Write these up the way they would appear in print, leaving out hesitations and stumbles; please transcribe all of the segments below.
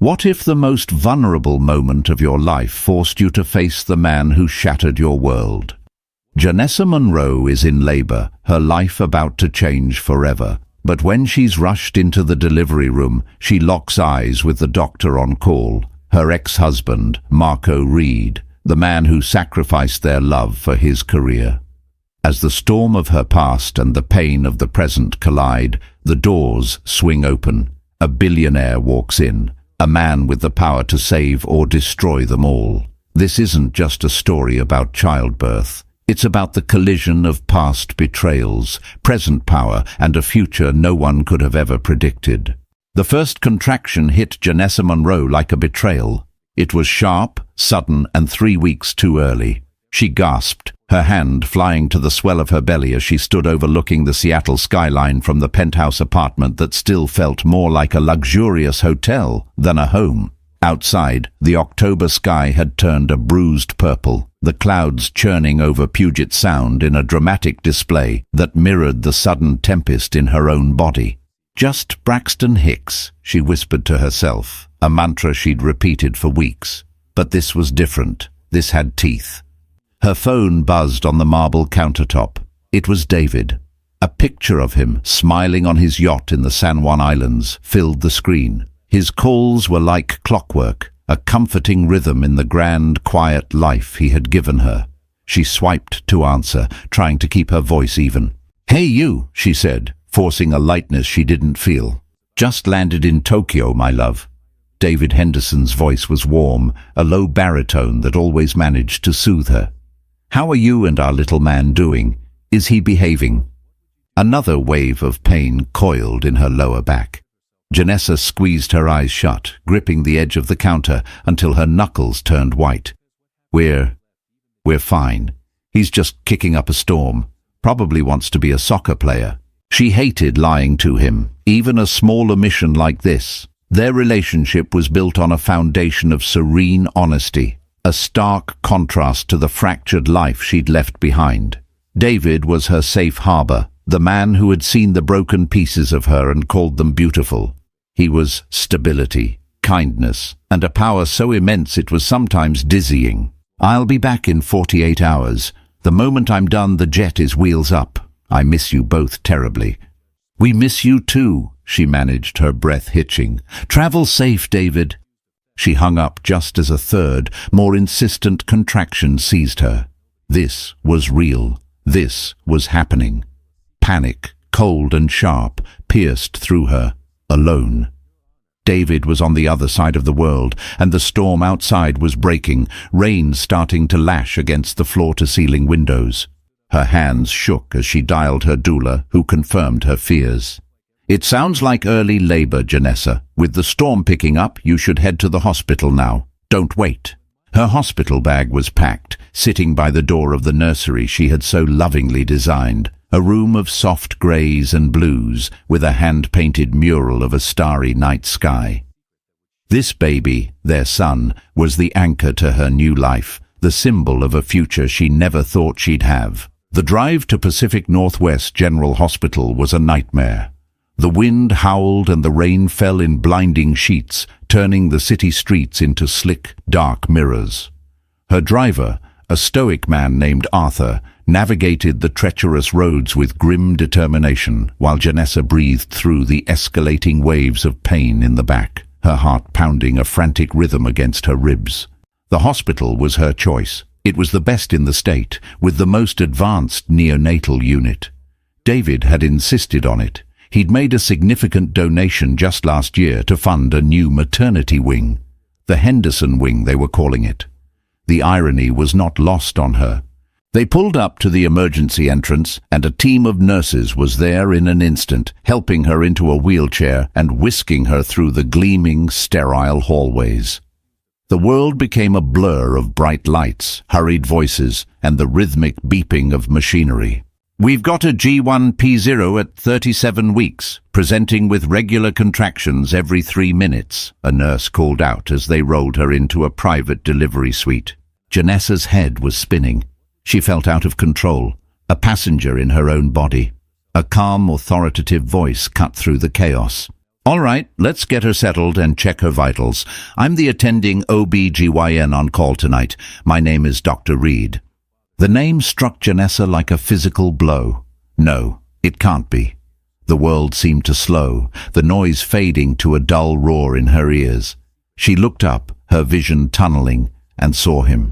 What if the most vulnerable moment of your life forced you to face the man who shattered your world? Janessa Monroe is in labor, her life about to change forever. But when she's rushed into the delivery room, she locks eyes with the doctor on call, her ex-husband, Marco Reed, the man who sacrificed their love for his career. As the storm of her past and the pain of the present collide, the doors swing open. A billionaire walks in, a man with the power to save or destroy them all. This isn't just a story about childbirth. It's about the collision of past betrayals, present power, and a future no one could have ever predicted. The first contraction hit Janessa Monroe like a betrayal. It was sharp, sudden, and 3 weeks too early. She gasped, her hand flying to the swell of her belly as she stood overlooking the Seattle skyline from the penthouse apartment that still felt more like a luxurious hotel than a home. Outside, the October sky had turned a bruised purple, the clouds churning over Puget Sound in a dramatic display that mirrored the sudden tempest in her own body. "Just Braxton Hicks," she whispered to herself, a mantra she'd repeated for weeks. But this was different. This had teeth. Her phone buzzed on the marble countertop. It was David. A picture of him, smiling on his yacht in the San Juan Islands, filled the screen. His calls were like clockwork, a comforting rhythm in the grand, quiet life he had given her. She swiped to answer, trying to keep her voice even. "Hey you," she said, forcing a lightness she didn't feel. "Just landed in Tokyo, my love." David Henderson's voice was warm, a low baritone that always managed to soothe her. "How are you and our little man doing? Is he behaving?" Another wave of pain coiled in her lower back. Janessa squeezed her eyes shut, gripping the edge of the counter until her knuckles turned white. We're fine. He's just kicking up a storm. Probably wants to be a soccer player." She hated lying to him, even a small omission like this. Their relationship was built on a foundation of serene honesty, a stark contrast to the fractured life she'd left behind. David was her safe harbor, the man who had seen the broken pieces of her and called them beautiful. He was stability, kindness, and a power so immense it was sometimes dizzying. "I'll be back in 48 hours. The moment I'm done, the jet is wheels up. I miss you both terribly." "We miss you too," she managed, her breath hitching. "Travel safe, David." She hung up just as a third, more insistent contraction seized her. This was real. This was happening. Panic, cold and sharp, pierced through her. Alone. David was on the other side of the world, and the storm outside was breaking, rain starting to lash against the floor-to-ceiling windows. Her hands shook as she dialed her doula, who confirmed her fears. "It sounds like early labor, Janessa. With the storm picking up, you should head to the hospital now. Don't wait." Her hospital bag was packed, sitting by the door of the nursery she had so lovingly designed. A room of soft greys and blues, with a hand-painted mural of a starry night sky. This baby, their son, was the anchor to her new life, the symbol of a future she never thought she'd have. The drive to Pacific Northwest General Hospital was a nightmare. The wind howled and the rain fell in blinding sheets, turning the city streets into slick, dark mirrors. Her driver, a stoic man named Arthur, navigated the treacherous roads with grim determination, while Janessa breathed through the escalating waves of pain in the back, her heart pounding a frantic rhythm against her ribs. The hospital was her choice. It was the best in the state, with the most advanced neonatal unit. David had insisted on it. He'd made a significant donation just last year to fund a new maternity wing. The Henderson wing, they were calling it. The irony was not lost on her. They pulled up to the emergency entrance, and a team of nurses was there in an instant, helping her into a wheelchair and whisking her through the gleaming, sterile hallways. The world became a blur of bright lights, hurried voices, and the rhythmic beeping of machinery. "We've got a G1P0 at 37 weeks, presenting with regular contractions every 3 minutes, a nurse called out as they rolled her into a private delivery suite. Janessa's head was spinning. She felt out of control, a passenger in her own body. A calm, authoritative voice cut through the chaos. All right, let's get her settled and check her vitals. I'm the attending OB/GYN on call tonight. My name is Dr. Reed. The name struck Janessa like a physical blow. No, it can't be. The world seemed to slow, the noise fading to a dull roar in her ears. She looked up, her vision tunneling, and saw him.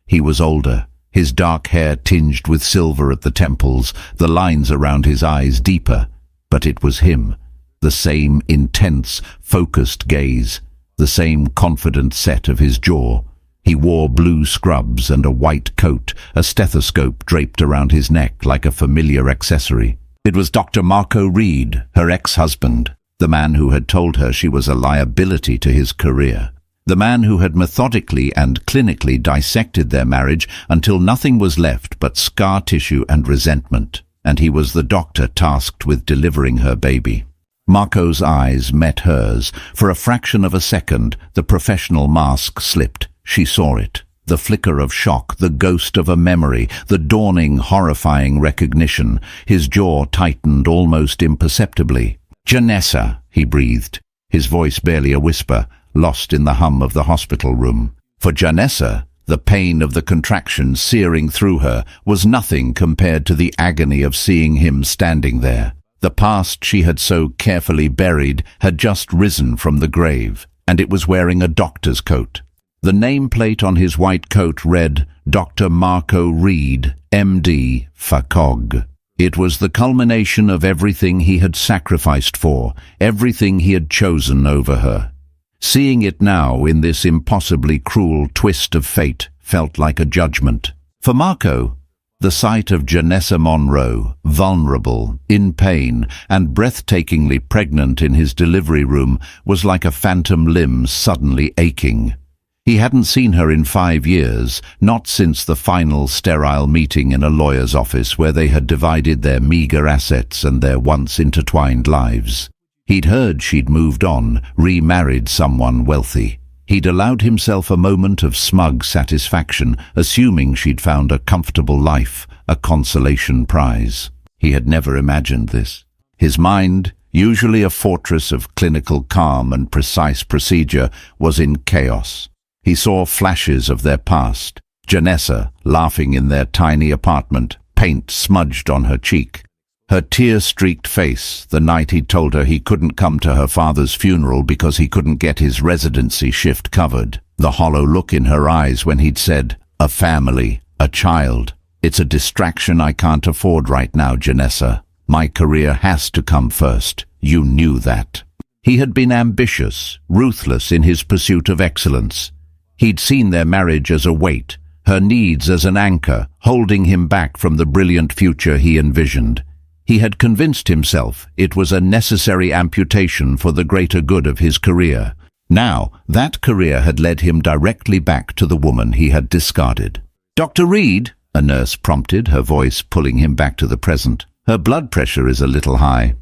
He was older, his dark hair tinged with silver at the temples, the lines around his eyes deeper. But it was him. The same intense, focused gaze, the same confident set of his jaw. He wore blue scrubs and a white coat, a stethoscope draped around his neck like a familiar accessory. It was Dr. Marco Reed, her ex-husband, the man who had told her she was a liability to his career. The man who had methodically and clinically dissected their marriage until nothing was left but scar tissue and resentment. And he was the doctor tasked with delivering her baby. Marco's eyes met hers. For a fraction of a second, the professional mask slipped. She saw it. The flicker of shock, the ghost of a memory, the dawning, horrifying recognition. His jaw tightened almost imperceptibly. "Janessa," he breathed, his voice barely a whisper, lost in the hum of the hospital room. For Janessa, the pain of the contraction searing through her was nothing compared to the agony of seeing him standing there. The past she had so carefully buried had just risen from the grave, and it was wearing a doctor's coat. The nameplate on his white coat read, Dr. Marco Reed, MD, FACOG. It was the culmination of everything he had sacrificed for, everything he had chosen over her. Seeing it now in this impossibly cruel twist of fate felt like a judgment. For Marco, the sight of Janessa Monroe, vulnerable, in pain, and breathtakingly pregnant in his delivery room, was like a phantom limb suddenly aching. He hadn't seen her in 5 years, not since the final sterile meeting in a lawyer's office where they had divided their meager assets and their once intertwined lives. He'd heard she'd moved on, remarried someone wealthy. He'd allowed himself a moment of smug satisfaction, assuming she'd found a comfortable life, a consolation prize. He had never imagined this. His mind, usually a fortress of clinical calm and precise procedure, was in chaos. He saw flashes of their past. Janessa, laughing in their tiny apartment, paint smudged on her cheek. Her tear-streaked face, the night he'd told her he couldn't come to her father's funeral because he couldn't get his residency shift covered. The hollow look in her eyes when he'd said, "A family, a child. It's a distraction I can't afford right now, Janessa. My career has to come first. You knew that." He had been ambitious, ruthless in his pursuit of excellence. He'd seen their marriage as a weight, her needs as an anchor, holding him back from the brilliant future he envisioned. He had convinced himself it was a necessary amputation for the greater good of his career. Now, that career had led him directly back to the woman he had discarded. "Dr. Reed," a nurse prompted, her voice pulling him back to the present. "Her blood pressure is a little high."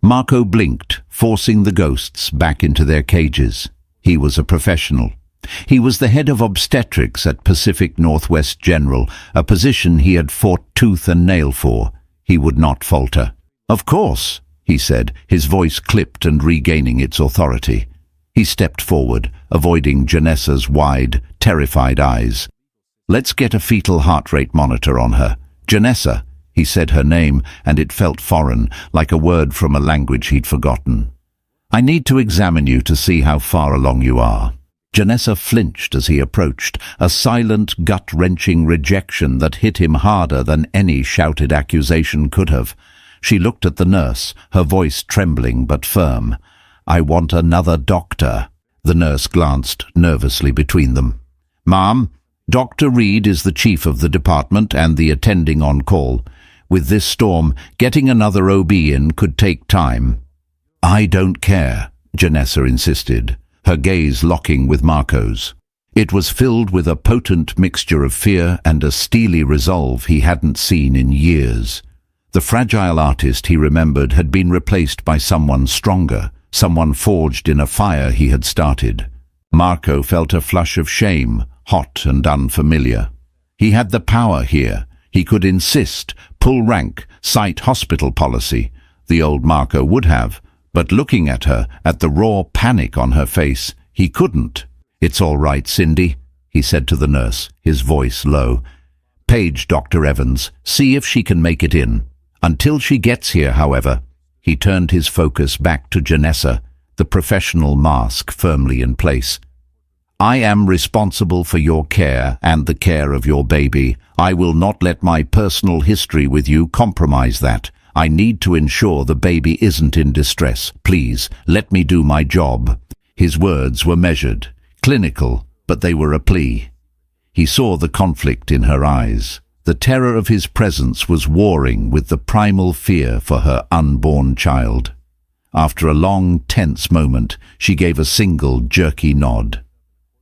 Marco blinked, forcing the ghosts back into their cages. He was a professional. He was the head of obstetrics at Pacific Northwest General, a position he had fought tooth and nail for. He would not falter. "Of course," he said, his voice clipped and regaining its authority. He stepped forward, avoiding Janessa's wide, terrified eyes. "Let's get a fetal heart rate monitor on her. Janessa," he said her name, and it felt foreign, like a word from a language he'd forgotten. "I need to examine you to see how far along you are." Janessa flinched as he approached, a silent, gut-wrenching rejection that hit him harder than any shouted accusation could have. She looked at the nurse, her voice trembling but firm. "I want another doctor." The nurse glanced nervously between them. "Ma'am, Dr. Reed is the chief of the department and the attending on call. With this storm, getting another OB in could take time." "I don't care," Janessa insisted, her gaze locking with Marco's. It was filled with a potent mixture of fear and a steely resolve he hadn't seen in years. The fragile artist, he remembered, had been replaced by someone stronger, someone forged in a fire he had started. Marco felt a flush of shame, hot and unfamiliar. He had the power here. He could insist, pull rank, cite hospital policy. The old Marco would have, But looking at her, at the raw panic on her face, he couldn't. "It's all right, Cindy," he said to the nurse, his voice low. "Page Dr. Evans, see if she can make it in. Until she gets here, however." He turned his focus back to Janessa, the professional mask firmly in place. "I am responsible for your care and the care of your baby. I will not let my personal history with you compromise that. I need to ensure the baby isn't in distress. Please, let me do my job." His words were measured, clinical, but they were a plea. He saw the conflict in her eyes. The terror of his presence was warring with the primal fear for her unborn child. After a long, tense moment, she gave a single, jerky nod.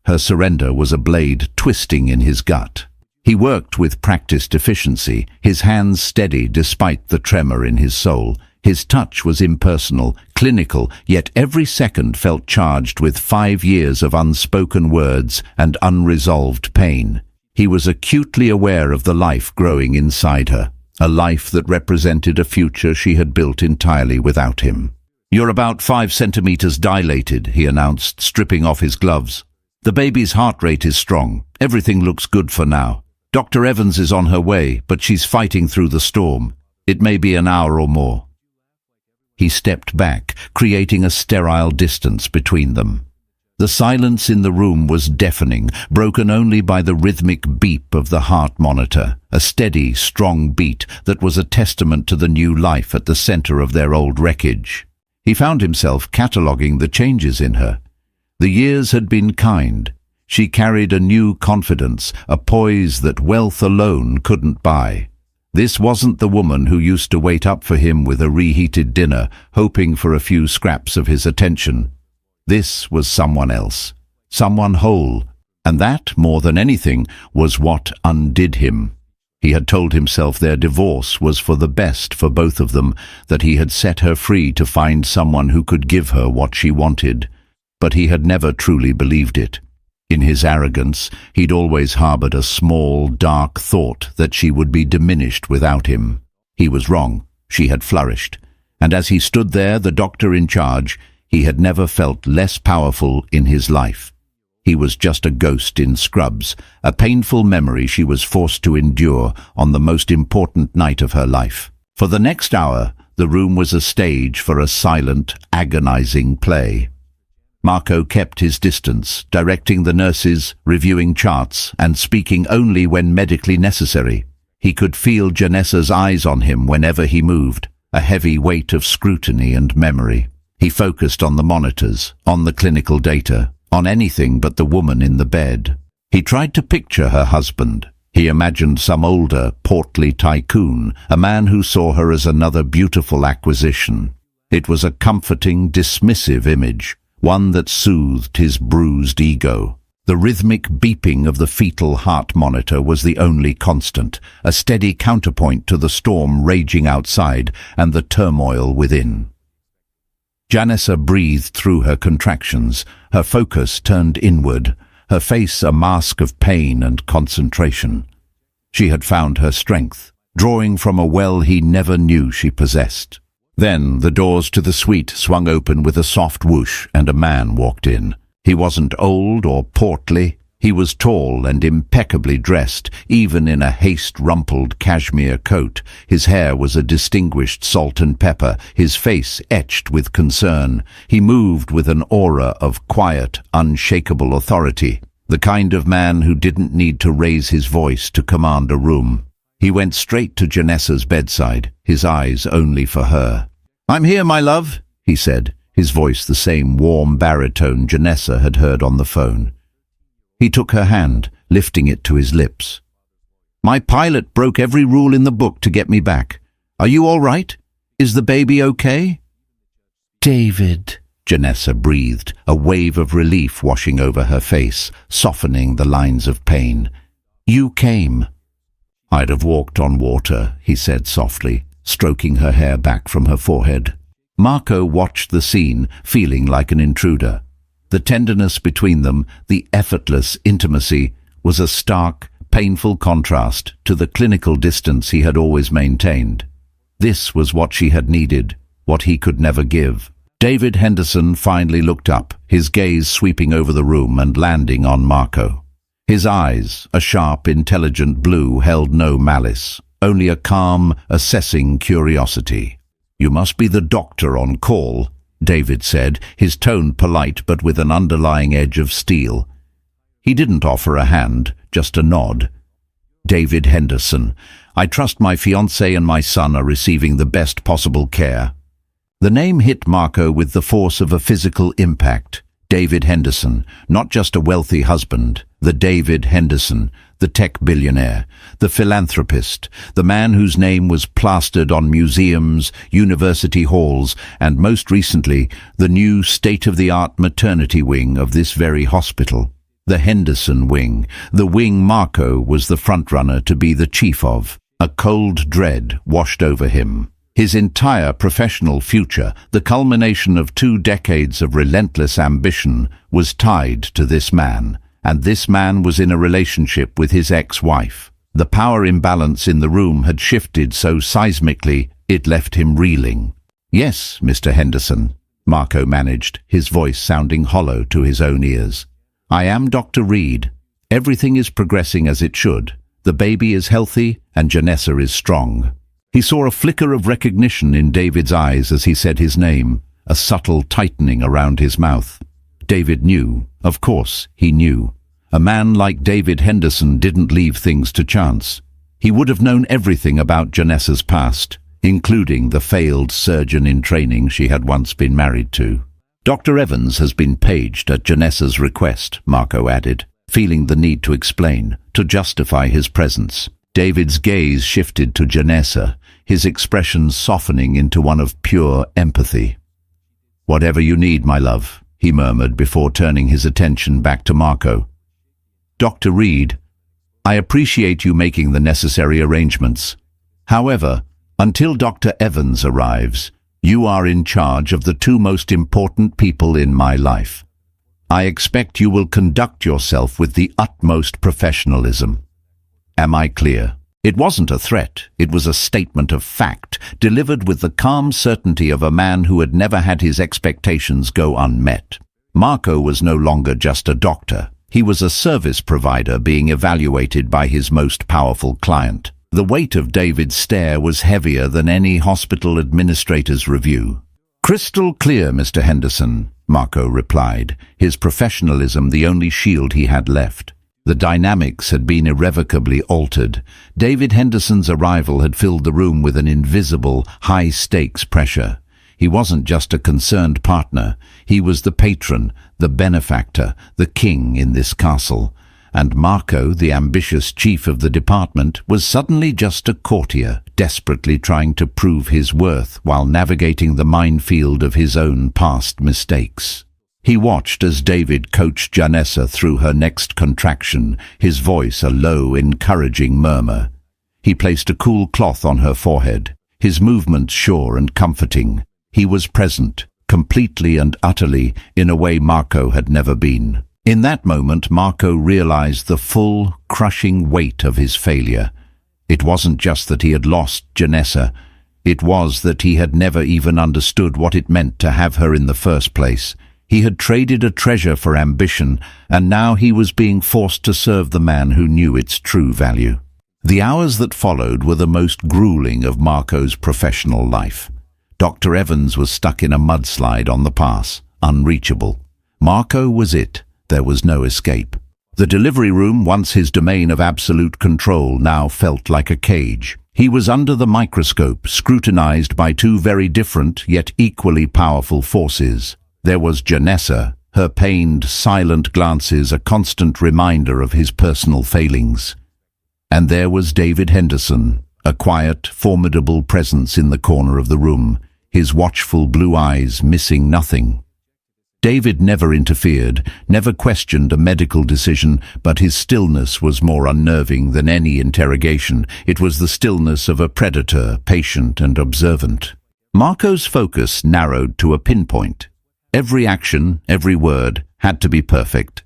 Her surrender was a blade twisting in his gut. He worked with practiced efficiency, his hands steady despite the tremor in his soul. His touch was impersonal, clinical, yet every second felt charged with 5 years of unspoken words and unresolved pain. He was acutely aware of the life growing inside her, a life that represented a future she had built entirely without him. "You're about 5 centimeters dilated," he announced, stripping off his gloves. "The baby's heart rate is strong. Everything looks good for now. Dr. Evans is on her way, but she's fighting through the storm. It may be an hour or more." He stepped back, creating a sterile distance between them. The silence in the room was deafening, broken only by the rhythmic beep of the heart monitor, a steady, strong beat that was a testament to the new life at the center of their old wreckage. He found himself cataloguing the changes in her. The years had been kind. She carried a new confidence, a poise that wealth alone couldn't buy. This wasn't the woman who used to wait up for him with a reheated dinner, hoping for a few scraps of his attention. This was someone else, someone whole, and that, more than anything, was what undid him. He had told himself their divorce was for the best for both of them, that he had set her free to find someone who could give her what she wanted. But he had never truly believed it. In his arrogance, he'd always harbored a small, dark thought that she would be diminished without him. He was wrong. She had flourished. And as he stood there, the doctor in charge, he had never felt less powerful in his life. He was just a ghost in scrubs, a painful memory she was forced to endure on the most important night of her life. For the next hour, the room was a stage for a silent, agonizing play. Marco kept his distance, directing the nurses, reviewing charts, and speaking only when medically necessary. He could feel Janessa's eyes on him whenever he moved, a heavy weight of scrutiny and memory. He focused on the monitors, on the clinical data, on anything but the woman in the bed. He tried to picture her husband. He imagined some older, portly tycoon, a man who saw her as another beautiful acquisition. It was a comforting, dismissive image, one that soothed his bruised ego. The rhythmic beeping of the fetal heart monitor was the only constant, a steady counterpoint to the storm raging outside and the turmoil within. Janessa breathed through her contractions, her focus turned inward, her face a mask of pain and concentration. She had found her strength, drawing from a well he never knew she possessed. Then the doors to the suite swung open with a soft whoosh, and a man walked in. He wasn't old or portly. He was tall and impeccably dressed, even in a haste-rumpled cashmere coat. His hair was a distinguished salt and pepper, his face etched with concern. He moved with an aura of quiet, unshakable authority, the kind of man who didn't need to raise his voice to command a room. He went straight to Janessa's bedside, his eyes only for her. "I'm here, my love," he said, his voice the same warm baritone Janessa had heard on the phone. He took her hand, lifting it to his lips. "My pilot broke every rule in the book to get me back. Are you all right? Is the baby okay?" "David," Janessa breathed, a wave of relief washing over her face, softening the lines of pain. "You came." "I'd have walked on water," he said softly, stroking her hair back from her forehead. Marco watched the scene, feeling like an intruder. The tenderness between them, the effortless intimacy, was a stark, painful contrast to the clinical distance he had always maintained. This was what she had needed, what he could never give. David Henderson finally looked up, his gaze sweeping over the room and landing on Marco. His eyes, a sharp, intelligent blue, held no malice, only a calm, assessing curiosity. "You must be the doctor on call," David said, his tone polite but with an underlying edge of steel. He didn't offer a hand, just a nod. "David Henderson, I trust my fiancé and my son are receiving the best possible care." The name hit Marco with the force of a physical impact. David Henderson, not just a wealthy husband, the David Henderson, the tech billionaire, the philanthropist, the man whose name was plastered on museums, university halls, and most recently, the new state-of-the-art maternity wing of this very hospital. The Henderson wing, the wing Marco was the frontrunner to be the chief of. A cold dread washed over him. His entire professional future, the culmination of 2 decades of relentless ambition, was tied to this man, and this man was in a relationship with his ex-wife. The power imbalance in the room had shifted so seismically it left him reeling. "Yes, Mr. Henderson," Marco managed, his voice sounding hollow to his own ears. "I am Dr. Reed. Everything is progressing as it should. The baby is healthy and Janessa is strong." He saw a flicker of recognition in David's eyes as he said his name, a subtle tightening around his mouth. David knew. Of course, he knew. A man like David Henderson didn't leave things to chance. He would have known everything about Janessa's past, including the failed surgeon in training she had once been married to. "Dr. Evans has been paged at Janessa's request," Marco added, feeling the need to explain, to justify his presence. David's gaze shifted to Janessa, his expression softening into one of pure empathy. "Whatever you need, my love," he murmured before turning his attention back to Marco. "Dr. Reed, I appreciate you making the necessary arrangements. However, until Dr. Evans arrives, you are in charge of the 2 most important people in my life. I expect you will conduct yourself with the utmost professionalism. Am I clear?" It wasn't a threat, it was a statement of fact, delivered with the calm certainty of a man who had never had his expectations go unmet. Marco was no longer just a doctor. He was a service provider being evaluated by his most powerful client. The weight of David's stare was heavier than any hospital administrator's review. "Crystal clear, Mr. Henderson," Marco replied, his professionalism the only shield he had left. The dynamics had been irrevocably altered. David Henderson's arrival had filled the room with an invisible, high-stakes pressure. He wasn't just a concerned partner. He was the patron, the benefactor, the king in this castle. And Marco, the ambitious chief of the department, was suddenly just a courtier, desperately trying to prove his worth while navigating the minefield of his own past mistakes. He watched as David coached Janessa through her next contraction, his voice a low, encouraging murmur. He placed a cool cloth on her forehead, his movements sure and comforting. He was present, completely and utterly, in a way Marco had never been. In that moment, Marco realized the full, crushing weight of his failure. It wasn't just that he had lost Janessa. It was that he had never even understood what it meant to have her in the first place. He had traded a treasure for ambition, and now he was being forced to serve the man who knew its true value. The hours that followed were the most grueling of Marco's professional life. Dr. Evans was stuck in a mudslide on the pass, unreachable. Marco was it. There was no escape. The delivery room, once his domain of absolute control, now felt like a cage. He was under the microscope, scrutinized by 2 very different yet equally powerful forces. There was Janessa, her pained, silent glances a constant reminder of his personal failings. And there was David Henderson, a quiet, formidable presence in the corner of the room, his watchful blue eyes missing nothing. David never interfered, never questioned a medical decision, but his stillness was more unnerving than any interrogation. It was the stillness of a predator, patient and observant. Marco's focus narrowed to a pinpoint. Every action, every word, had to be perfect.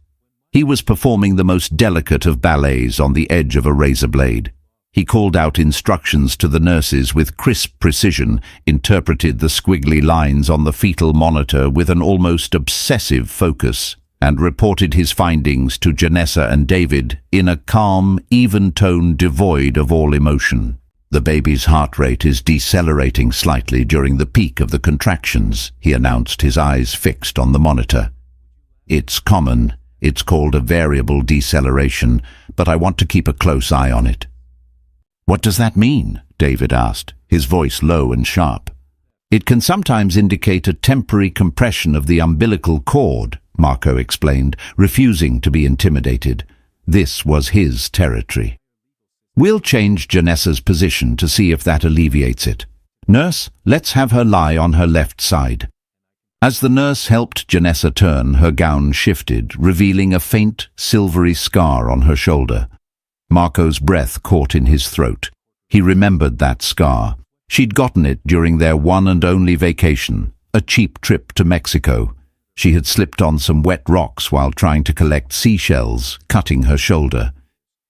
He was performing the most delicate of ballets on the edge of a razor blade. He called out instructions to the nurses with crisp precision, interpreted the squiggly lines on the fetal monitor with an almost obsessive focus, and reported his findings to Janessa and David in a calm, even tone devoid of all emotion. "The baby's heart rate is decelerating slightly during the peak of the contractions," he announced, his eyes fixed on the monitor. "It's common. It's called a variable deceleration, but I want to keep a close eye on it." "What does that mean?" David asked, his voice low and sharp. "It can sometimes indicate a temporary compression of the umbilical cord," Marco explained, refusing to be intimidated. This was his territory. "We'll change Janessa's position to see if that alleviates it. Nurse, let's have her lie on her left side." As the nurse helped Janessa turn, her gown shifted, revealing a faint, silvery scar on her shoulder. Marco's breath caught in his throat. He remembered that scar. She'd gotten it during their one and only vacation, a cheap trip to Mexico. She had slipped on some wet rocks while trying to collect seashells, cutting her shoulder.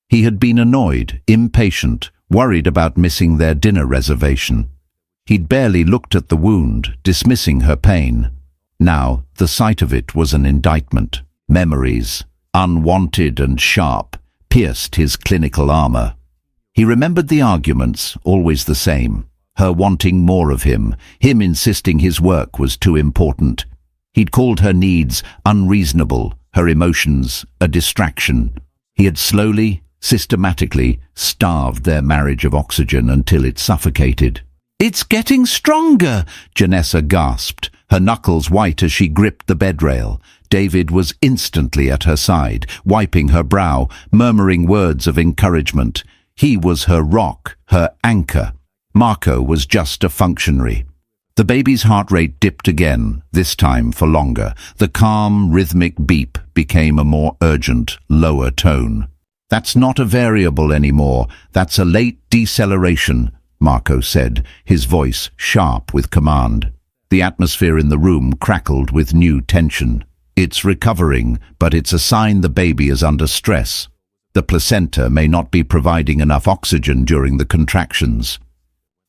He had been annoyed, impatient, worried about missing their dinner reservation. He'd barely looked at the wound, dismissing her pain. Now, the sight of it was an indictment. Memories, unwanted and sharp, pierced his clinical armor. He remembered the arguments, always the same. Her wanting more of him insisting his work was too important. He'd called her needs unreasonable, her emotions a distraction. He had slowly, systematically starved their marriage of oxygen until it suffocated. "It's getting stronger," Janessa gasped, her knuckles white as she gripped the bedrail. David was instantly at her side, wiping her brow, murmuring words of encouragement. He was her rock, her anchor. Marco was just a functionary. The baby's heart rate dipped again, this time for longer. The calm, rhythmic beep became a more urgent, lower tone. "That's not a variable anymore. That's a late deceleration," Marco said, his voice sharp with command. The atmosphere in the room crackled with new tension. "It's recovering, but it's a sign the baby is under stress. The placenta may not be providing enough oxygen during the contractions."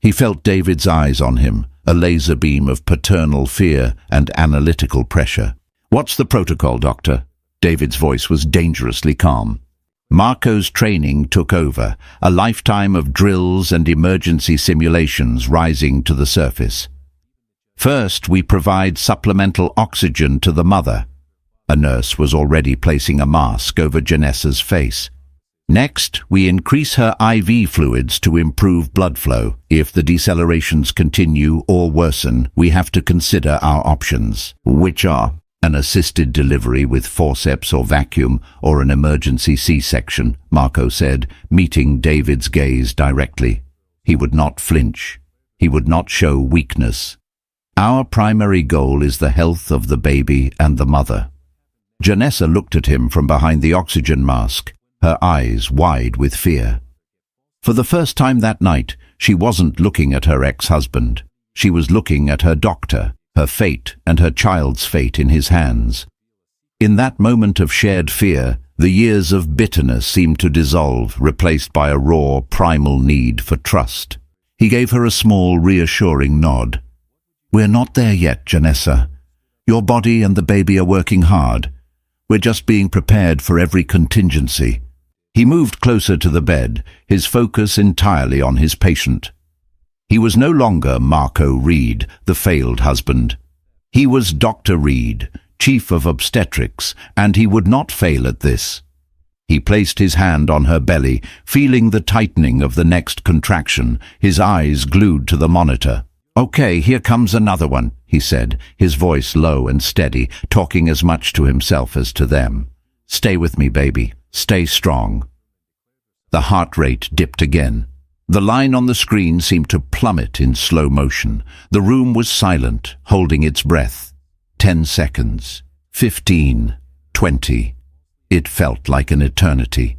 He felt David's eyes on him, a laser beam of paternal fear and analytical pressure. "What's the protocol, doctor?" David's voice was dangerously calm. Marco's training took over, a lifetime of drills and emergency simulations rising to the surface. "First, we provide supplemental oxygen to the mother." A nurse was already placing a mask over Janessa's face. "Next, we increase her IV fluids to improve blood flow. If the decelerations continue or worsen, we have to consider our options, which are an assisted delivery with forceps or vacuum or an emergency C-section," Marco said, meeting David's gaze directly. He would not flinch. He would not show weakness. "Our primary goal is the health of the baby and the mother." Janessa looked at him from behind the oxygen mask, her eyes wide with fear. For the first time that night, she wasn't looking at her ex-husband. She was looking at her doctor, her fate and her child's fate in his hands. In that moment of shared fear, the years of bitterness seemed to dissolve, replaced by a raw, primal need for trust. He gave her a small, reassuring nod. "We're not there yet, Janessa. Your body and the baby are working hard. We're just being prepared for every contingency." He moved closer to the bed, his focus entirely on his patient. He was no longer Marco Reed, the failed husband. He was Dr. Reed, chief of obstetrics, and he would not fail at this. He placed his hand on her belly, feeling the tightening of the next contraction, his eyes glued to the monitor. "Okay, here comes another one," he said, his voice low and steady, talking as much to himself as to them. "Stay with me, baby. Stay strong." The heart rate dipped again. The line on the screen seemed to plummet in slow motion. The room was silent, holding its breath. 10 seconds. 15. 20. It felt like an eternity.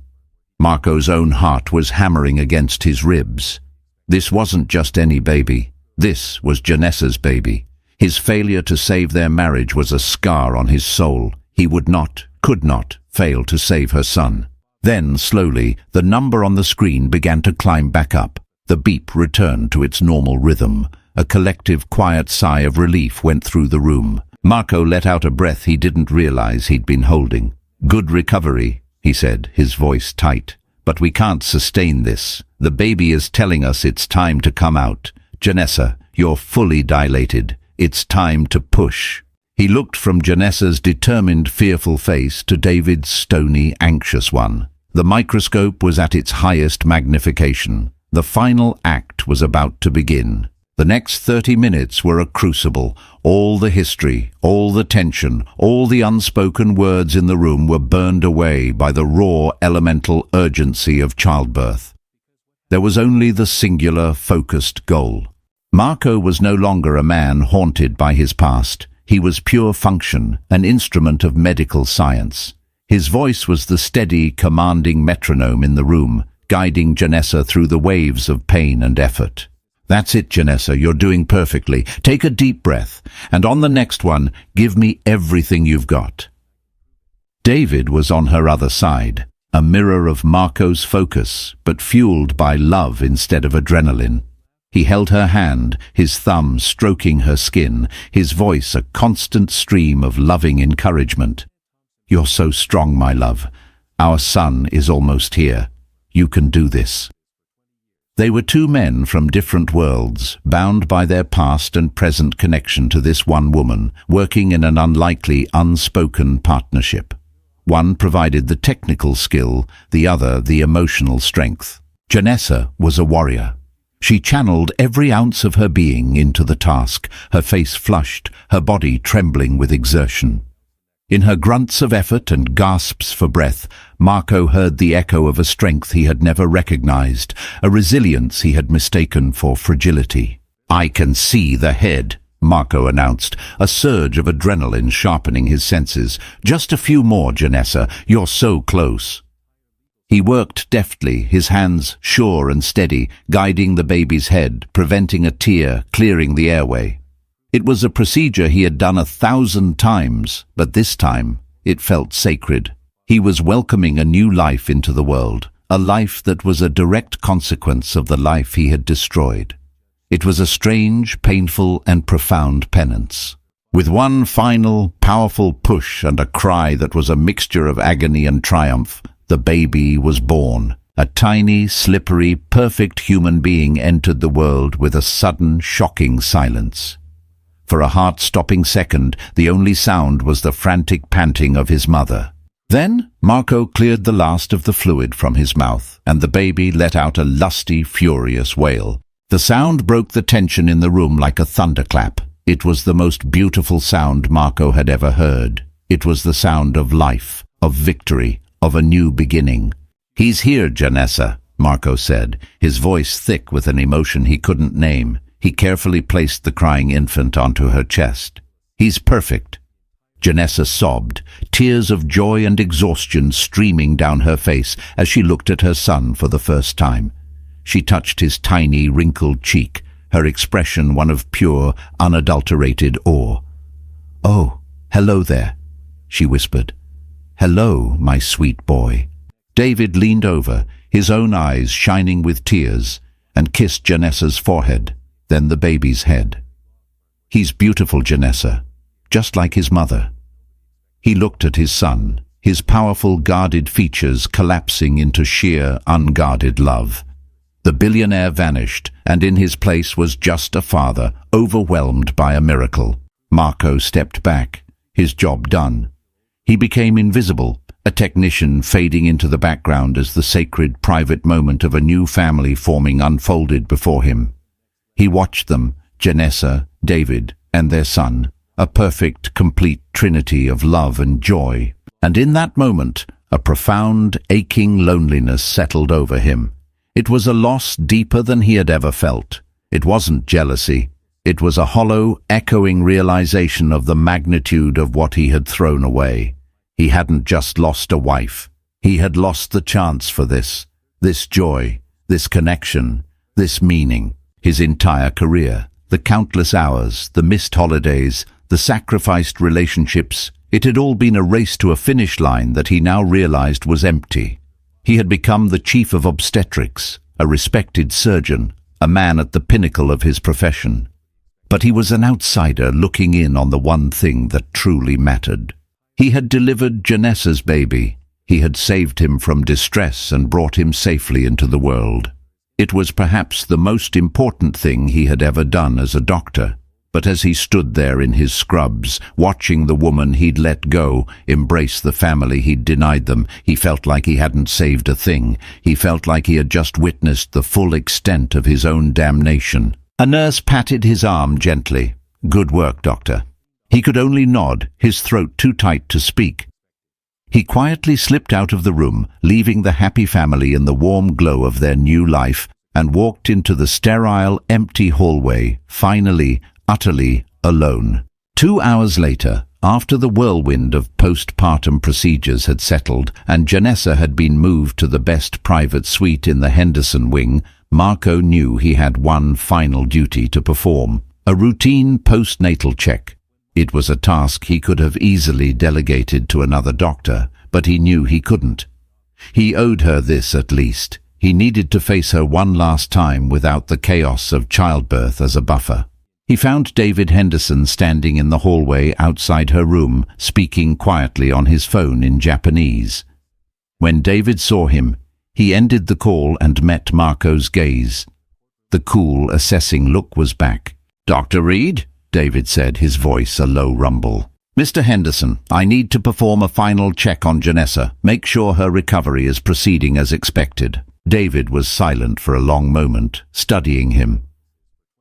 Marco's own heart was hammering against his ribs. This wasn't just any baby. This was Janessa's baby. His failure to save their marriage was a scar on his soul. He would not, could not, fail to save her son. Then, slowly, the number on the screen began to climb back up. The beep returned to its normal rhythm. A collective, quiet sigh of relief went through the room. Marco let out a breath he didn't realize he'd been holding. "Good recovery," he said, his voice tight. "But we can't sustain this. The baby is telling us it's time to come out. Janessa, you're fully dilated. It's time to push." He looked from Janessa's determined, fearful face to David's stony, anxious one. The microscope was at its highest magnification. The final act was about to begin. The next 30 minutes were a crucible. All the history, all the tension, all the unspoken words in the room were burned away by the raw, elemental urgency of childbirth. There was only the singular, focused goal. Marco was no longer a man haunted by his past. He was pure function, an instrument of medical science. His voice was the steady, commanding metronome in the room, guiding Janessa through the waves of pain and effort. "That's it, Janessa, you're doing perfectly. Take a deep breath, and on the next one, give me everything you've got." David was on her other side, a mirror of Marco's focus, but fueled by love instead of adrenaline. He held her hand, his thumb stroking her skin, his voice a constant stream of loving encouragement. "You're so strong, my love. Our son is almost here. You can do this." They were two men from different worlds, bound by their past and present connection to this one woman, working in an unlikely, unspoken partnership. One provided the technical skill, the other the emotional strength. Janessa was a warrior. She channeled every ounce of her being into the task, her face flushed, her body trembling with exertion. In her grunts of effort and gasps for breath, Marco heard the echo of a strength he had never recognized, a resilience he had mistaken for fragility. "I can see the head," Marco announced, a surge of adrenaline sharpening his senses. "Just a few more, Janessa. You're so close." He worked deftly, his hands sure and steady, guiding the baby's head, preventing a tear, clearing the airway. It was a procedure he had done 1,000 times, but this time it felt sacred. He was welcoming a new life into the world, a life that was a direct consequence of the life he had destroyed. It was a strange, painful, and profound penance. With one final, powerful push and a cry that was a mixture of agony and triumph, the baby was born. A tiny, slippery, perfect human being entered the world with a sudden, shocking silence. For a heart-stopping second, the only sound was the frantic panting of his mother. Then Marco cleared the last of the fluid from his mouth, and the baby let out a lusty, furious wail. The sound broke the tension in the room like a thunderclap. It was the most beautiful sound Marco had ever heard. It was the sound of life, of victory, of a new beginning. "He's here, Janessa," Marco said, his voice thick with an emotion he couldn't name. He carefully placed the crying infant onto her chest. "He's perfect." Janessa sobbed, tears of joy and exhaustion streaming down her face as she looked at her son for the first time. She touched his tiny, wrinkled cheek, her expression one of pure, unadulterated awe. "Oh, hello there," she whispered. "Hello, my sweet boy." David leaned over, his own eyes shining with tears, and kissed Janessa's forehead, then the baby's head. "He's beautiful, Janessa, just like his mother." He looked at his son, his powerful, guarded features collapsing into sheer, unguarded love. The billionaire vanished, and in his place was just a father, overwhelmed by a miracle. Marco stepped back, his job done. He became invisible, a technician fading into the background as the sacred, private moment of a new family forming unfolded before him. He watched them, Janessa, David, and their son, a perfect, complete trinity of love and joy. And in that moment, a profound, aching loneliness settled over him. It was a loss deeper than he had ever felt. It wasn't jealousy. It was a hollow, echoing realization of the magnitude of what he had thrown away. He hadn't just lost a wife. He had lost the chance for this joy, this connection, this meaning. His entire career, the countless hours, the missed holidays, the sacrificed relationships, it had all been a race to a finish line that he now realized was empty. He had become the chief of obstetrics, a respected surgeon, a man at the pinnacle of his profession. But he was an outsider looking in on the one thing that truly mattered. He had delivered Janessa's baby. He had saved him from distress and brought him safely into the world. It was perhaps the most important thing he had ever done as a doctor. But as he stood there in his scrubs, watching the woman he'd let go embrace the family he'd denied them, he felt like he hadn't saved a thing. He felt like he had just witnessed the full extent of his own damnation. A nurse patted his arm gently. "Good work, doctor." He could only nod, his throat too tight to speak. He quietly slipped out of the room, leaving the happy family in the warm glow of their new life, and walked into the sterile, empty hallway, finally, utterly alone. 2 hours later, after the whirlwind of postpartum procedures had settled and Janessa had been moved to the best private suite in the Henderson wing, Marco knew he had one final duty to perform: a routine postnatal check. It was a task he could have easily delegated to another doctor, but he knew he couldn't. He owed her this at least. He needed to face her one last time without the chaos of childbirth as a buffer. He found David Henderson standing in the hallway outside her room, speaking quietly on his phone in Japanese. When David saw him, he ended the call and met Marco's gaze. The cool, assessing look was back. "Dr. Reed?" David said, his voice a low rumble. "Mr. Henderson, I need to perform a final check on Janessa. Make sure her recovery is proceeding as expected." David was silent for a long moment, studying him.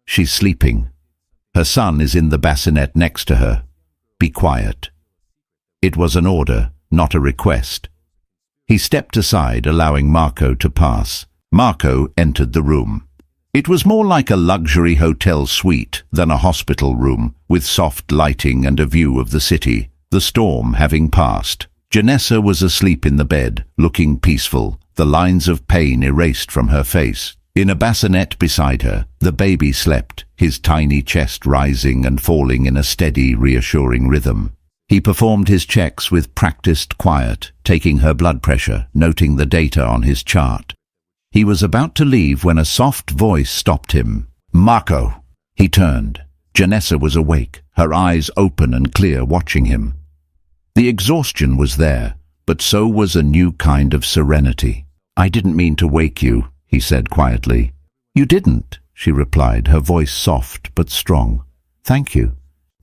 "She's sleeping. Her son is in the bassinet next to her. Be quiet." It was an order, not a request. He stepped aside, allowing Marco to pass. Marco entered the room. It was more like a luxury hotel suite than a hospital room, with soft lighting and a view of the city, the storm having passed. Janessa was asleep in the bed, looking peaceful, the lines of pain erased from her face. In a bassinet beside her, the baby slept, his tiny chest rising and falling in a steady, reassuring rhythm. He performed his checks with practiced quiet, taking her blood pressure, noting the data on his chart. He was about to leave when a soft voice stopped him. "Marco!" He turned. Janessa was awake, her eyes open and clear, watching him. The exhaustion was there, but so was a new kind of serenity. "I didn't mean to wake you," he said quietly. "You didn't," she replied, her voice soft but strong. "Thank you."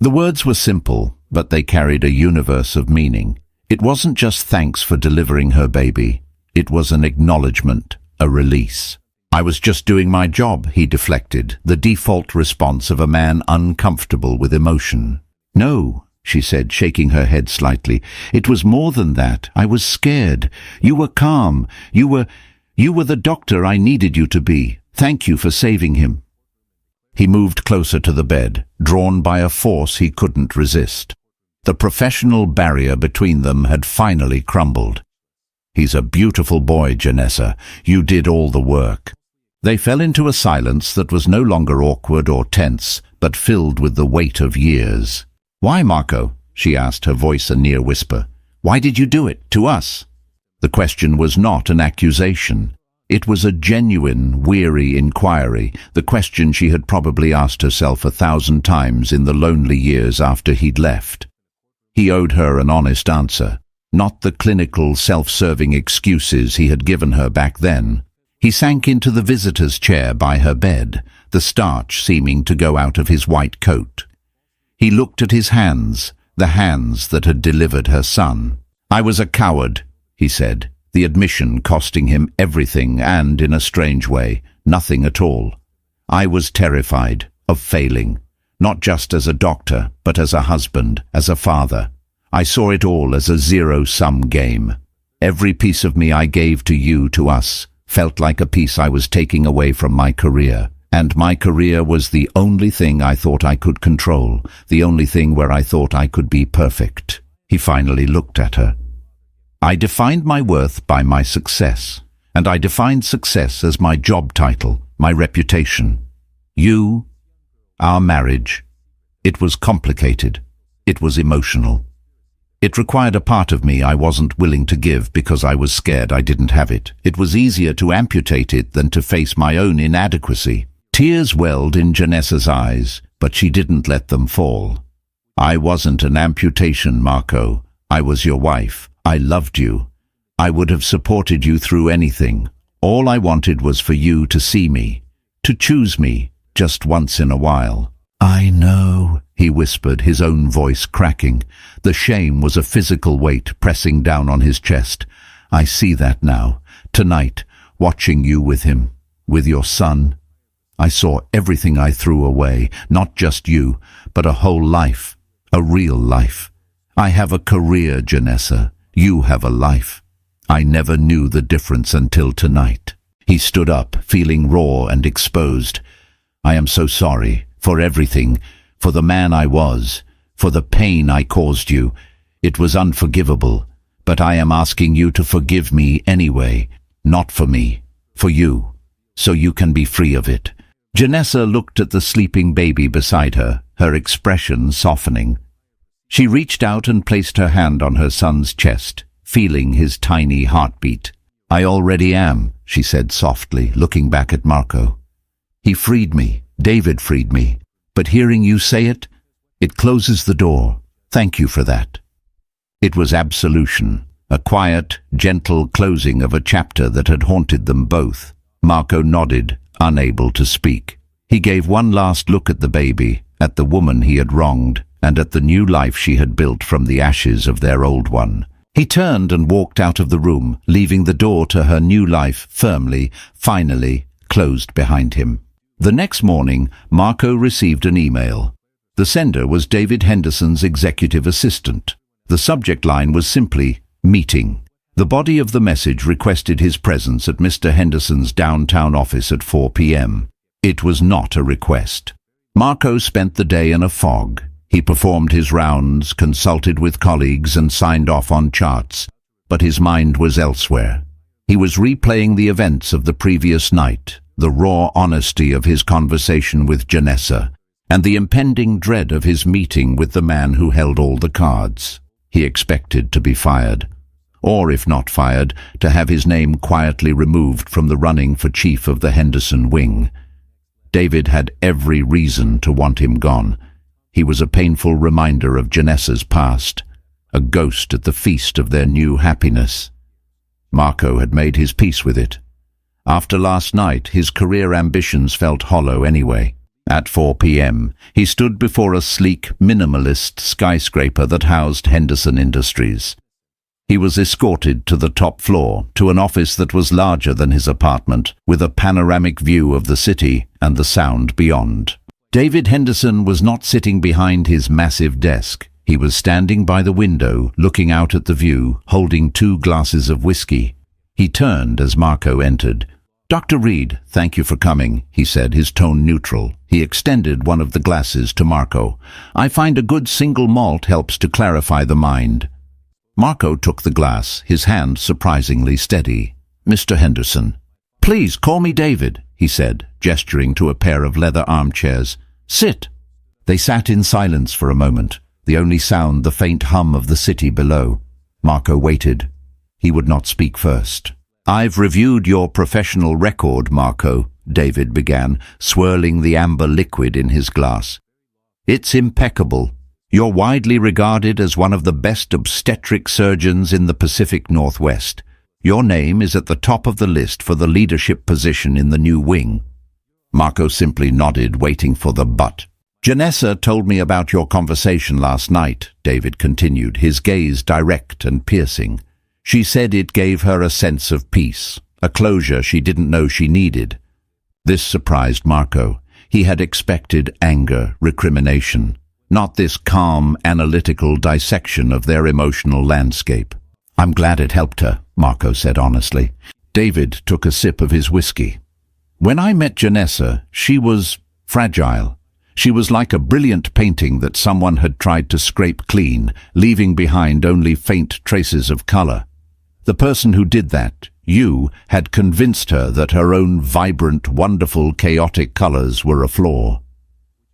The words were simple, but they carried a universe of meaning. It wasn't just thanks for delivering her baby. It was an acknowledgement, a release. "I was just doing my job," he deflected, the default response of a man uncomfortable with emotion. "No," she said, shaking her head slightly. "It was more than that. I was scared. You were calm. You were the doctor I needed you to be. Thank you for saving him." He moved closer to the bed, drawn by a force he couldn't resist. The professional barrier between them had finally crumbled. "He's a beautiful boy, Janessa. You did all the work." They fell into a silence that was no longer awkward or tense, but filled with the weight of years. "Why, Marco?" she asked, her voice a near whisper. "Why did you do it, to us?" The question was not an accusation. It was a genuine, weary inquiry, the question she had probably asked herself 1,000 times in the lonely years after he'd left. He owed her an honest answer. Not the clinical, self-serving excuses he had given her back then. He sank into the visitor's chair by her bed, the starch seeming to go out of his white coat. He looked at his hands, the hands that had delivered her son. "I was a coward," he said, the admission costing him everything and, in a strange way, nothing at all. "I was terrified of failing, not just as a doctor, but as a husband, as a father. I saw it all as a zero-sum game. Every piece of me I gave to you, to us, felt like a piece I was taking away from my career. And my career was the only thing I thought I could control, the only thing where I thought I could be perfect." He finally looked at her. "I defined my worth by my success, and I defined success as my job title, my reputation. You, our marriage, it was complicated. It was emotional. It required a part of me I wasn't willing to give because I was scared I didn't have it. It was easier to amputate it than to face my own inadequacy. Tears welled in Janessa's eyes, but she didn't let them fall. I wasn't an amputation, Marco. I was your wife. I loved you. I would have supported you through anything. All I wanted was for you to see me, to choose me, just once in a while. I know, he whispered, his own voice cracking. The shame was a physical weight pressing down on his chest. I see that now, tonight, watching you with him, with your son. I saw everything I threw away, not just you, but a whole life, a real life. I have a career, Janessa. You have a life. I never knew the difference until tonight. He stood up, feeling raw and exposed. I am so sorry. For everything, for the man I was, for the pain I caused you. It was unforgivable, but I am asking you to forgive me anyway, not for me, for you, so you can be free of it. Janessa looked at the sleeping baby beside her, her expression softening. She reached out and placed her hand on her son's chest, feeling his tiny heartbeat. I already am, she said softly, looking back at Marco. He freed me. David freed me, but hearing you say it, it closes the door. Thank you for that. It was absolution, a quiet, gentle closing of a chapter that had haunted them both. Marco nodded, unable to speak. He gave one last look at the baby, at the woman he had wronged, and at the new life she had built from the ashes of their old one. He turned and walked out of the room, leaving the door to her new life firmly, finally, closed behind him. The next morning, Marco received an email. The sender was David Henderson's executive assistant. The subject line was simply, meeting. The body of the message requested his presence at Mr. Henderson's downtown office at 4 p.m. It was not a request. Marco spent the day in a fog. He performed his rounds, consulted with colleagues and signed off on charts, but his mind was elsewhere. He was replaying the events of the previous night, the raw honesty of his conversation with Janessa, and the impending dread of his meeting with the man who held all the cards. He expected to be fired, or if not fired, to have his name quietly removed from the running for chief of the Henderson wing. David had every reason to want him gone. He was a painful reminder of Janessa's past, a ghost at the feast of their new happiness. Marco had made his peace with it. After last night, his career ambitions felt hollow anyway. At 4 p.m., he stood before a sleek, minimalist skyscraper that housed Henderson Industries. He was escorted to the top floor, to an office that was larger than his apartment, with a panoramic view of the city and the sound beyond. David Henderson was not sitting behind his massive desk. He was standing by the window, looking out at the view, holding 2 glasses of whiskey. He turned as Marco entered. "Dr. Reed, thank you for coming," he said, his tone neutral. He extended one of the glasses to Marco. "I find a good single malt helps to clarify the mind." Marco took the glass, his hand surprisingly steady. "Mr. Henderson." "Please call me David," he said, gesturing to a pair of leather armchairs. "Sit." They sat in silence for a moment, the only sound the faint hum of the city below. Marco waited. He would not speak first. "I've reviewed your professional record, Marco," David began, swirling the amber liquid in his glass. "It's impeccable. You're widely regarded as one of the best obstetric surgeons in the Pacific Northwest. Your name is at the top of the list for the leadership position in the new wing." Marco simply nodded, waiting for the but. "Janessa told me about your conversation last night," David continued, his gaze direct and piercing. "She said it gave her a sense of peace, a closure she didn't know she needed." This surprised Marco. He had expected anger, recrimination, not this calm, analytical dissection of their emotional landscape. "I'm glad it helped her," Marco said honestly. David took a sip of his whiskey. "When I met Janessa, she was fragile. She was like a brilliant painting that someone had tried to scrape clean, leaving behind only faint traces of color. The person who did that, you, had convinced her that her own vibrant, wonderful, chaotic colors were a flaw."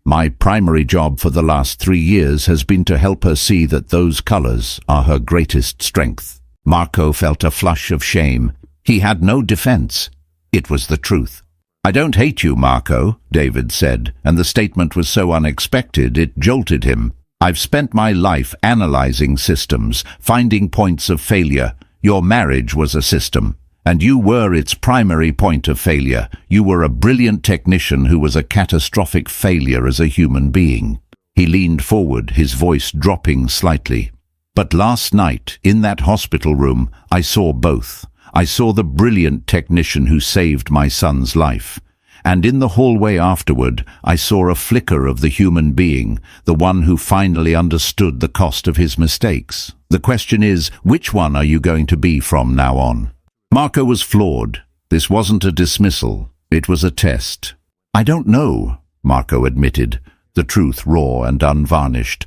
My primary job for the last 3 years has been to help her see that those colors are her greatest strength. Marco felt a flush of shame. He had no defense. It was the truth. I don't hate you, Marco, David said, and the statement was so unexpected it jolted him. I've spent my life analyzing systems, finding points of failure. Your marriage was a system, and you were its primary point of failure. You were a brilliant technician who was a catastrophic failure as a human being. He leaned forward, his voice dropping slightly. But last night, in that hospital room, I saw both. I saw the brilliant technician who saved my son's life. And in the hallway afterward, I saw a flicker of the human being, the one who finally understood the cost of his mistakes. The question is, which one are you going to be from now on? Marco was floored. This wasn't a dismissal. It was a test. I don't know, Marco admitted, the truth raw and unvarnished.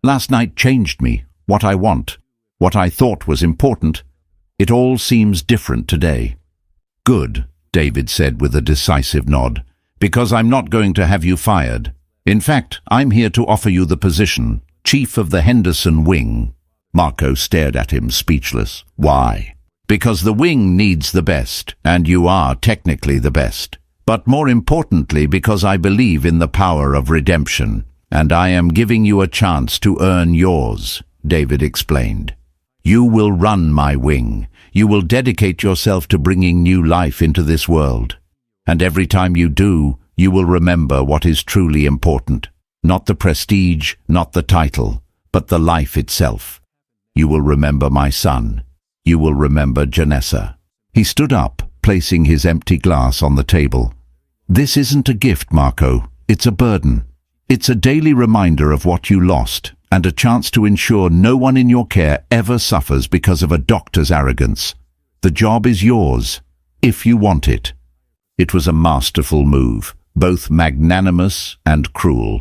Last night changed me, what I want, what I thought was important. It all seems different today. Good, David said with a decisive nod, because I'm not going to have you fired. In fact, I'm here to offer you the position, Chief of the Henderson Wing. Marco stared at him, speechless. Why? Because the wing needs the best, and you are technically the best. But more importantly, because I believe in the power of redemption, and I am giving you a chance to earn yours, David explained. You will run my wing. You will dedicate yourself to bringing new life into this world. And every time you do, you will remember what is truly important. Not the prestige, not the title, but the life itself. You will remember my son. You will remember Janessa. He stood up, placing his empty glass on the table. This isn't a gift, Marco. It's a burden. It's a daily reminder of what you lost, and a chance to ensure no one in your care ever suffers because of a doctor's arrogance. The job is yours, if you want it. It was a masterful move, both magnanimous and cruel.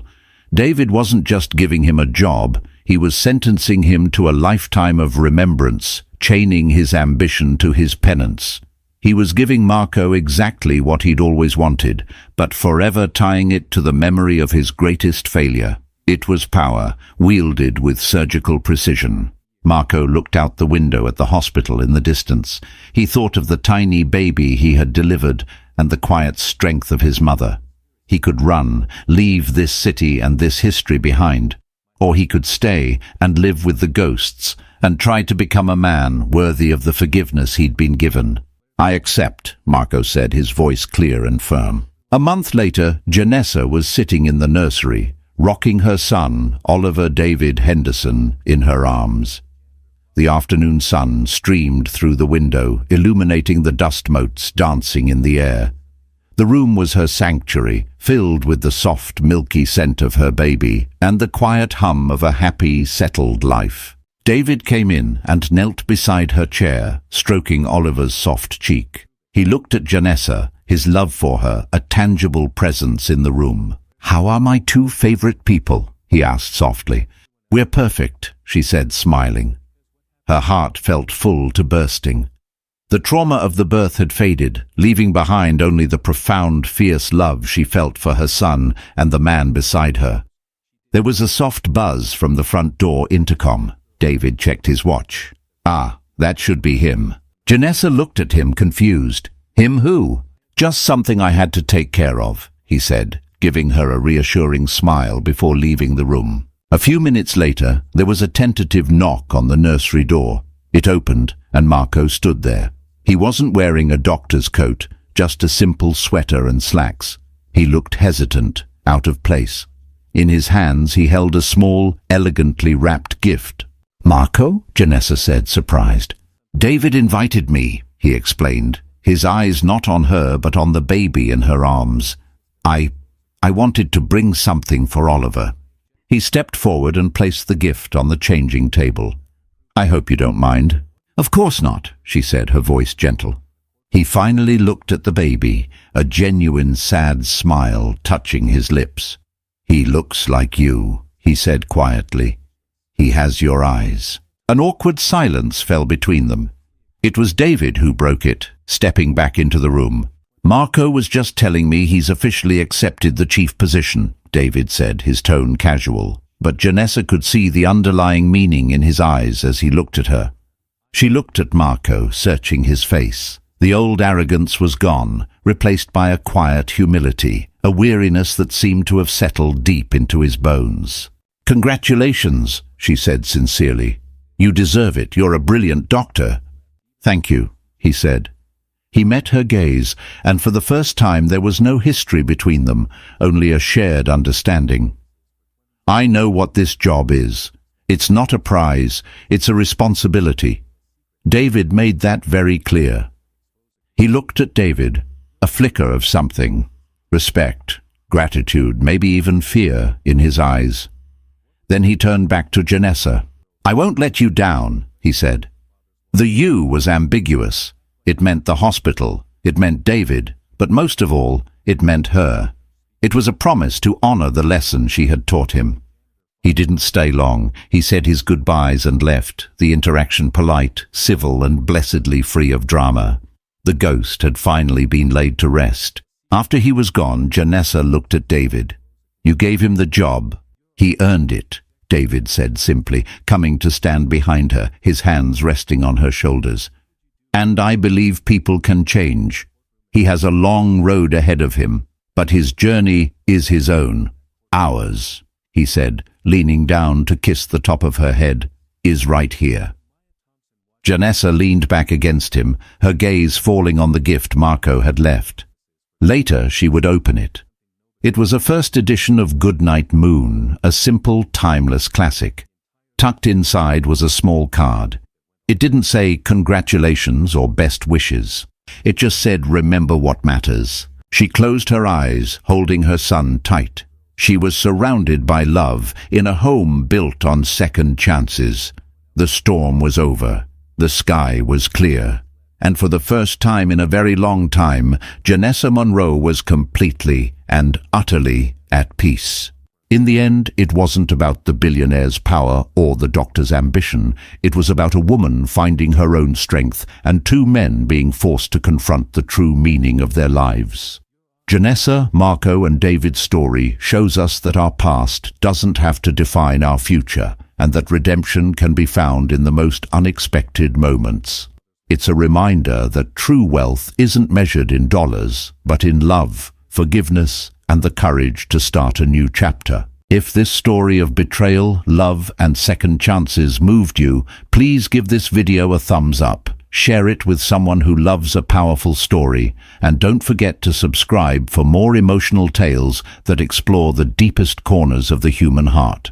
David wasn't just giving him a job, he was sentencing him to a lifetime of remembrance, chaining his ambition to his penance. He was giving Marco exactly what he'd always wanted, but forever tying it to the memory of his greatest failure. It was power, wielded with surgical precision. Marco looked out the window at the hospital in the distance. He thought of the tiny baby he had delivered and the quiet strength of his mother. He could run, leave this city and this history behind, or he could stay and live with the ghosts and try to become a man worthy of the forgiveness he'd been given. I accept, Marco said, his voice clear and firm. A month later, Janessa was sitting in the nursery, rocking her son, Oliver David Henderson, in her arms. The afternoon sun streamed through the window, illuminating the dust motes dancing in the air. The room was her sanctuary, filled with the soft, milky scent of her baby and the quiet hum of a happy, settled life. David came in and knelt beside her chair, stroking Oliver's soft cheek. He looked at Janessa, his love for her a tangible presence in the room. "How are my two favorite people?" he asked softly. "We're perfect," she said, smiling. Her heart felt full to bursting. The trauma of the birth had faded, leaving behind only the profound, fierce love she felt for her son and the man beside her. There was a soft buzz from the front door intercom. David checked his watch. Ah, that should be him. Janessa looked at him, confused. "Him who?" "Just something I had to take care of," he said, giving her a reassuring smile before leaving the room. A few minutes later, there was a tentative knock on the nursery door. It opened, and Marco stood there. He wasn't wearing a doctor's coat, just a simple sweater and slacks. He looked hesitant, out of place. In his hands he held a small, elegantly wrapped gift. "Marco?" Janessa said, surprised. "David invited me," he explained, his eyes not on her but on the baby in her arms. I wanted to bring something for Oliver." He stepped forward and placed the gift on the changing table. "I hope you don't mind." "Of course not," she said, her voice gentle. He finally looked at the baby, a genuine sad smile touching his lips. "He looks like you," he said quietly. "He has your eyes." An awkward silence fell between them. It was David who broke it, stepping back into the room. Marco was just telling me he's officially accepted the chief position, David said, his tone casual. But Janessa could see the underlying meaning in his eyes as he looked at her. She looked at Marco, searching his face. The old arrogance was gone, replaced by a quiet humility, a weariness that seemed to have settled deep into his bones. "Congratulations," she said sincerely. "You deserve it. You're a brilliant doctor." "Thank you," he said. He met her gaze, and for the first time there was no history between them, only a shared understanding. "I know what this job is. It's not a prize, it's a responsibility." David made that very clear. He looked at David, a flicker of something, respect, gratitude, maybe even fear in his eyes. Then he turned back to Janessa. "I won't let you down," he said. The "you" was ambiguous. It meant the hospital, it meant David, but most of all, it meant her. It was a promise to honor the lesson she had taught him. He didn't stay long. He said his goodbyes and left, the interaction polite, civil, and blessedly free of drama. The ghost had finally been laid to rest. After he was gone, Janessa looked at David. "You gave him the job. He earned it," David said simply, coming to stand behind her, his hands resting on her shoulders. "And I believe people can change. He has a long road ahead of him, but his journey is his own. Ours," he said, leaning down to kiss the top of her head, "is right here." Janessa leaned back against him, her gaze falling on the gift Marco had left. Later she would open it. It was a first edition of Goodnight Moon, a simple, timeless classic. Tucked inside was a small card. It didn't say congratulations or best wishes. It just said remember what matters. She closed her eyes, holding her son tight. She was surrounded by love, in a home built on second chances. The storm was over. The sky was clear. And for the first time in a very long time, Janessa Monroe was completely and utterly at peace. In the end, it wasn't about the billionaire's power or the doctor's ambition. It was about a woman finding her own strength and two men being forced to confront the true meaning of their lives. Janessa, Marco, and David's story shows us that our past doesn't have to define our future, and that redemption can be found in the most unexpected moments. It's a reminder that true wealth isn't measured in dollars, but in love, forgiveness, and the courage to start a new chapter. If this story of betrayal, love, and second chances moved you, please give this video a thumbs up. Share it with someone who loves a powerful story, and don't forget to subscribe for more emotional tales that explore the deepest corners of the human heart.